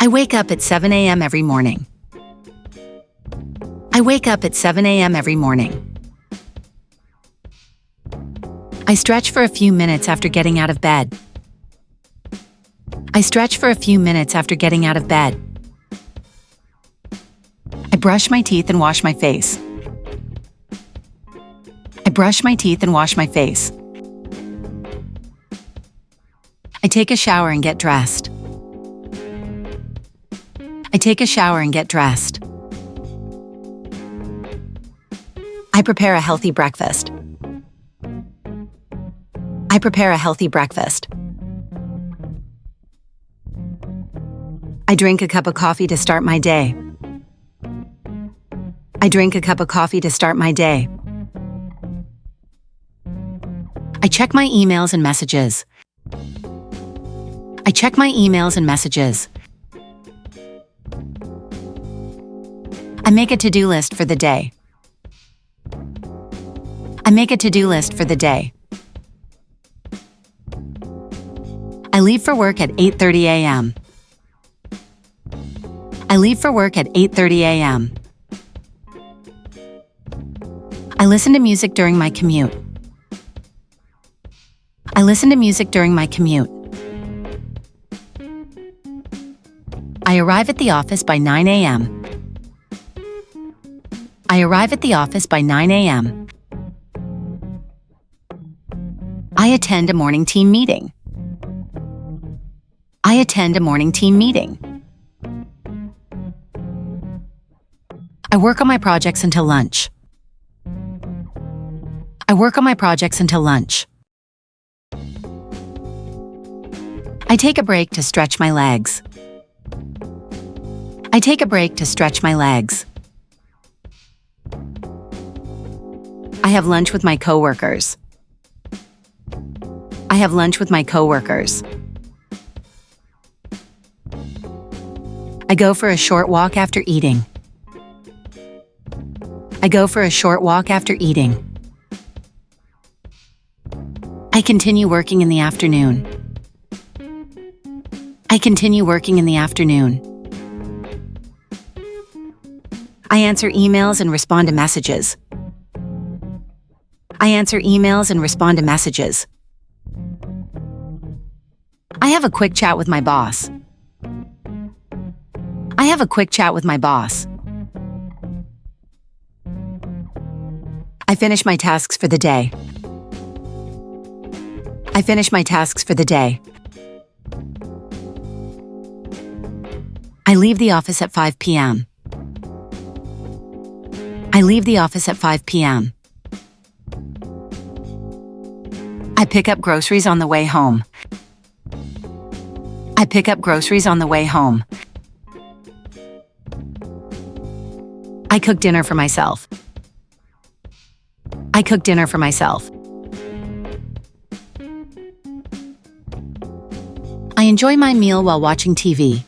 I wake up at 7 a.m. every morning. I wake up at 7 a.m. every morning. I stretch for a few minutes after getting out of bed. I stretch for a few minutes after getting out of bed. I brush my teeth and wash my face. I brush my teeth and wash my face. I take a shower and get dressed. I take a shower and get dressed. I prepare a healthy breakfast. I prepare a healthy breakfast. I drink a cup of coffee to start my day. I drink a cup of coffee to start my day. I check my emails and messages. I check my emails and messages. I make a to-do list for the day. I make a to-do list for the day. I leave for work at 8:30 a.m. I leave for work at 8:30 a.m. I listen to music during my commute. I listen to music during my commute. I arrive at the office by 9 a.m. I arrive at the office by 9 a.m. I attend a morning team meeting. I attend a morning team meeting. I work on my projects until lunch. I work on my projects until lunch. I take a break to stretch my legs. I take a break to stretch my legs. I have lunch with my coworkers. I have lunch with my coworkers. I go for a short walk after eating. I go for a short walk after eating. I continue working in the afternoon. I continue working in the afternoon. I answer emails and respond to messages. I answer emails and respond to messages. I have a quick chat with my boss. I have a quick chat with my boss. I finish my tasks for the day. I finish my tasks for the day. I leave the office at 5 p.m. I leave the office at 5 p.m. I pick up groceries on the way home. I pick up groceries on the way home. I cook dinner for myself. I cook dinner for myself. I enjoy my meal while watching TV.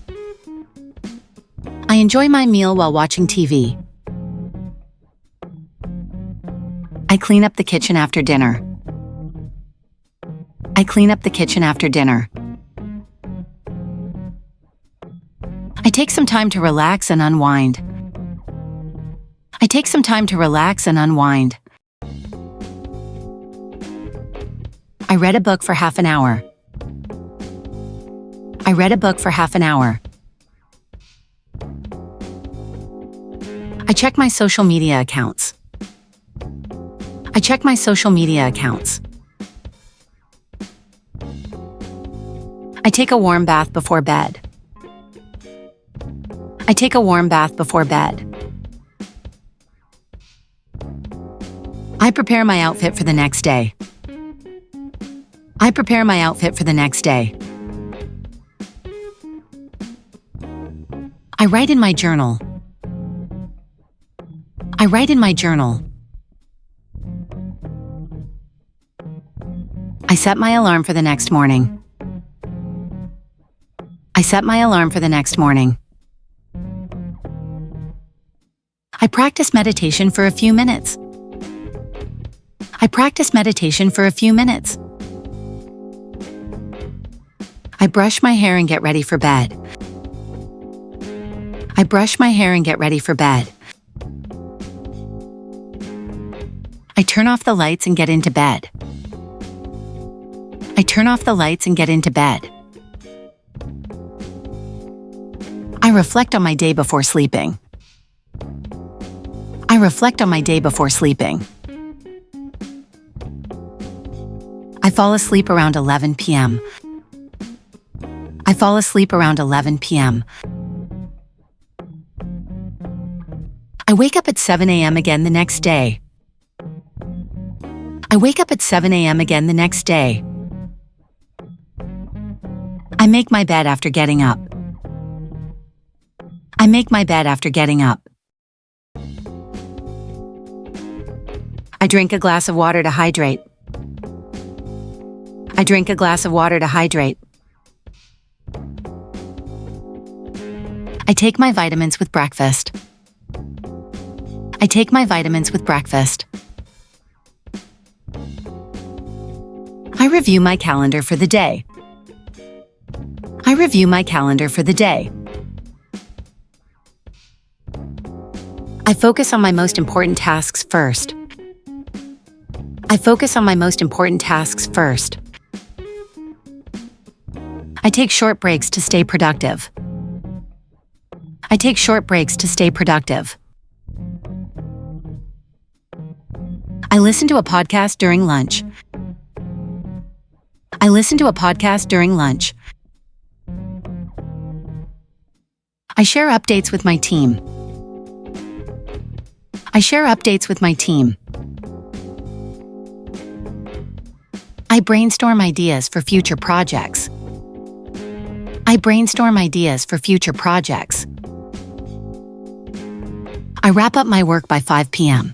I enjoy my meal while watching TV. I clean up the kitchen after dinner. I clean up the kitchen after dinner. I take some time to relax and unwind. I take some time to relax and unwind. I read a book for half an hour. I read a book for half an hour. I check my social media accounts. I check my social media accounts. I take a warm bath before bed. I take a warm bath before bed. I prepare my outfit for the next day. I prepare my outfit for the next day. I write in my journal. I write in my journal. I set my alarm for the next morning. I set my alarm for the next morning. I practice meditation for a few minutes. I practice meditation for a few minutes. I brush my hair and get ready for bed. I brush my hair and get ready for bed. I turn off the lights and get into bed. I turn off the lights and get into bed. I reflect on my day before sleeping. I reflect on my day before sleeping. I fall asleep around 11 p.m. I fall asleep around 11 p.m. I wake up at 7 a.m. again the next day. I wake up at 7 a.m. again the next day. I make my bed after getting up. I make my bed after getting up. I drink a glass of water to hydrate. I drink a glass of water to hydrate. I take my vitamins with breakfast. I take my vitamins with breakfast. I review my calendar for the day. I review my calendar for the day. I focus on my most important tasks first. I focus on my most important tasks first. I take short breaks to stay productive. I take short breaks to stay productive. I listen to a podcast during lunch. I listen to a podcast during lunch. I share updates with my team. I share updates with my team. I brainstorm ideas for future projects. I brainstorm ideas for future projects. I wrap up my work by 5 p.m.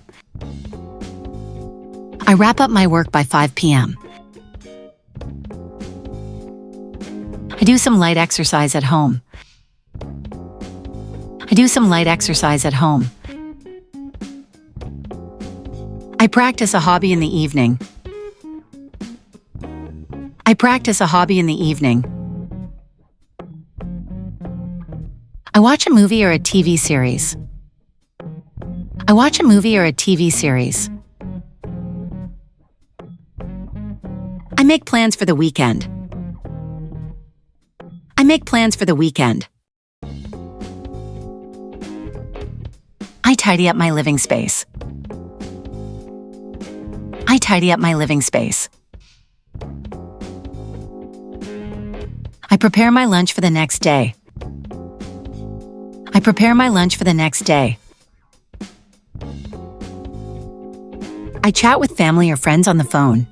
I wrap up my work by 5 p.m. I do some light exercise at home. I do some light exercise at home. I practice a hobby in the evening. I practice a hobby in the evening. I watch a movie or a TV series. I watch a movie or a TV series. I make plans for the weekend. I make plans for the weekend. I tidy up my living space. I tidy up my living space. I prepare my lunch for the next day. I prepare my lunch for the next day. I chat with family or friends on the phone.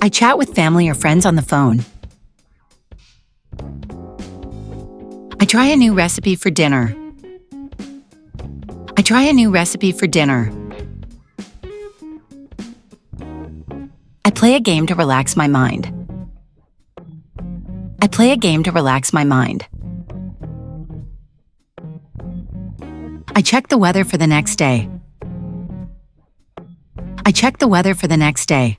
I chat with family or friends on the phone. I try a new recipe for dinner. I try a new recipe for dinner. I play a game to relax my mind. I play a game to relax my mind. I check the weather for the next day. I check the weather for the next day.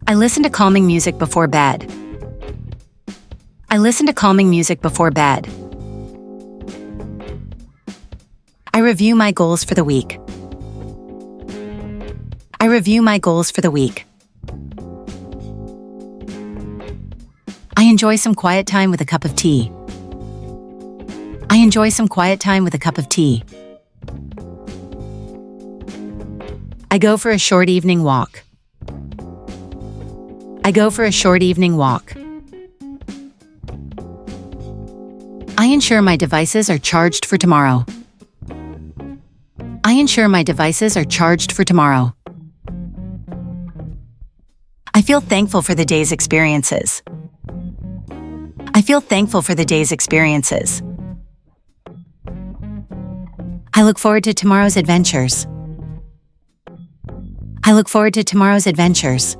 I listen to calming music before bed. I listen to calming music before bed. I review my goals for the week. I review my goals for the week. I enjoy some quiet time with a cup of tea. I enjoy some quiet time with a cup of tea. I go for a short evening walk. I go for a short evening walk. I ensure my devices are charged for tomorrow. I ensure my devices are charged for tomorrow. I feel thankful for the day's experiences. I feel thankful for the day's experiences. I look forward to tomorrow's adventures. I look forward to tomorrow's adventures.